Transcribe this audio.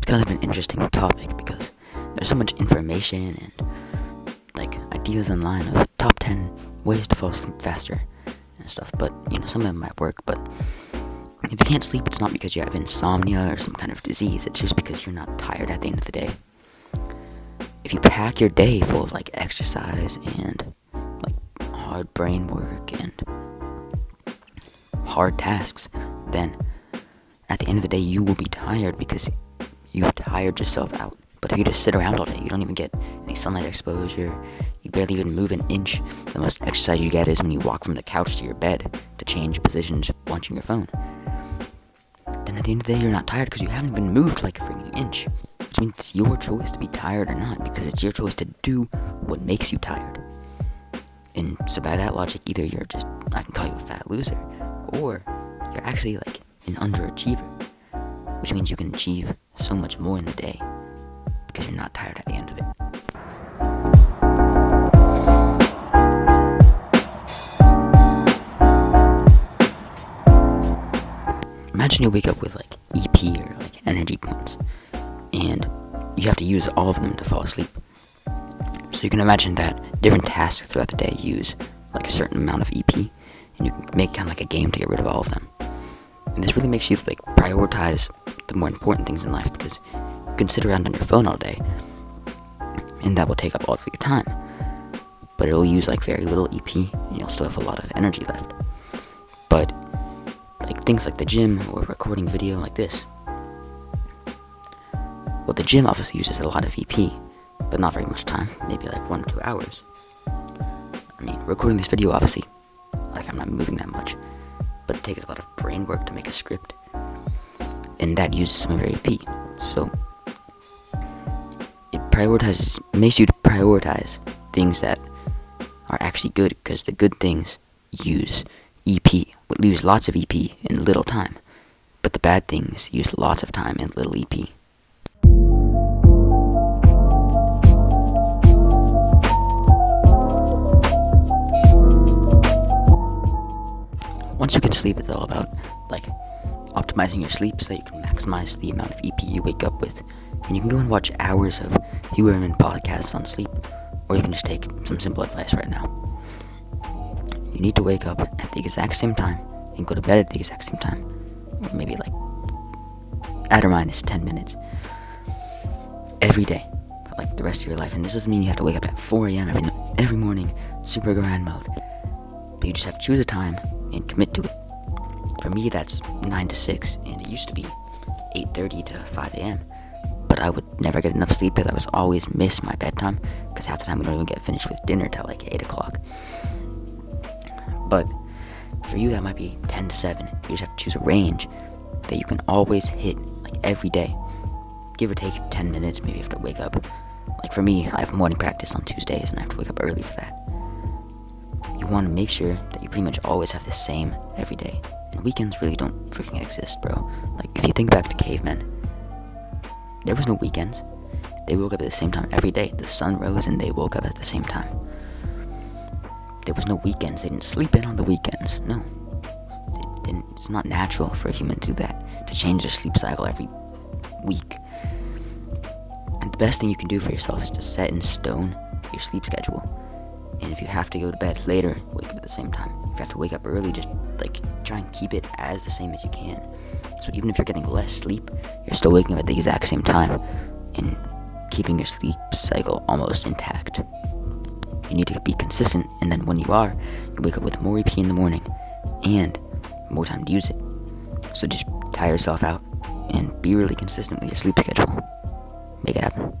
kind of an interesting topic because there's so much information and ideas online of top 10 ways to fall asleep faster and stuff. But some of them might work. But if you can't sleep, it's not because you have insomnia or some kind of disease. It's just because you're not tired at the end of the day. If you pack your day full of exercise and hard brain work and hard tasks, then at the end of the day you will be tired because you've tired yourself out. But if you just sit around all day, you don't even get any sunlight exposure, you barely even move an inch. The most exercise you get is when you walk from the couch to your bed to change positions watching your phone. Then at the end of the day, you're not tired because you haven't even moved like a freaking inch. Which means it's your choice to be tired or not, because it's your choice to do what makes you tired. And so by that logic, either I can call you a fat loser, or you're actually an underachiever, which means you can achieve so much more in the day because you're not tired at the end of it. Imagine you wake up with EP or energy points, and you have to use all of them to fall asleep. So you can imagine that different tasks throughout the day use a certain amount of EP, and you can make kind of a game to get rid of all of them. And this really makes you prioritize the more important things in life, because you can sit around on your phone all day, and that will take up all of your time. But it'll use very little EP, and you'll still have a lot of energy left. But things like the gym or recording video like this. Well, the gym obviously uses a lot of EP, but not very much time, maybe 1 or 2 hours. I mean, recording this video, obviously, I'm not moving that much, but it takes a lot of brain work to make a script, and that uses some of your EP. So it makes you prioritize things that are actually good, because the good things use lots of EP in little time, but the bad things use lots of time and little EP. Once you get to sleep, it's all about optimizing your sleep so that you can maximize the amount of EP you wake up with. And you can go and watch hours of Hugh Herman podcasts on sleep, or you can just take some simple advice right now. You need to wake up at the exact same time and go to bed at the exact same time, or maybe add or minus 10 minutes every day for the rest of your life. And this doesn't mean you have to wake up at 4 a.m. every morning, super grind mode, but you just have to choose a time and commit to it. For me, that's 9 to 6, and it used to be 8:30 to 5 a.m. But I would never get enough sleep because I was always miss my bedtime, because half the time we don't even get finished with dinner till 8 o'clock. But for you, that might be 10 to 7. You just have to choose a range that you can always hit every day. Give or take 10 minutes, maybe you have to wake up. For me, I have morning practice on Tuesdays, and I have to wake up early for that. You want to make sure that you pretty much always have the same every day. And weekends really don't freaking exist, bro. If you think back to cavemen, there was no weekends. They woke up at the same time every day. The sun rose and they woke up at the same time. There was no weekends. They didn't sleep in on the weekends. No. It's not natural for a human to do that, to change their sleep cycle every week. And the best thing you can do for yourself is to set in stone your sleep schedule. And if you have to go to bed later, wake up at the same time. If you have to wake up early, just try and keep it as the same as you can. So even if you're getting less sleep, you're still waking up at the exact same time and keeping your sleep cycle almost intact. You need to be consistent, and then when you are, you wake up with more EP in the morning and more time to use it. So just tire yourself out and be really consistent with your sleep schedule. Make it happen.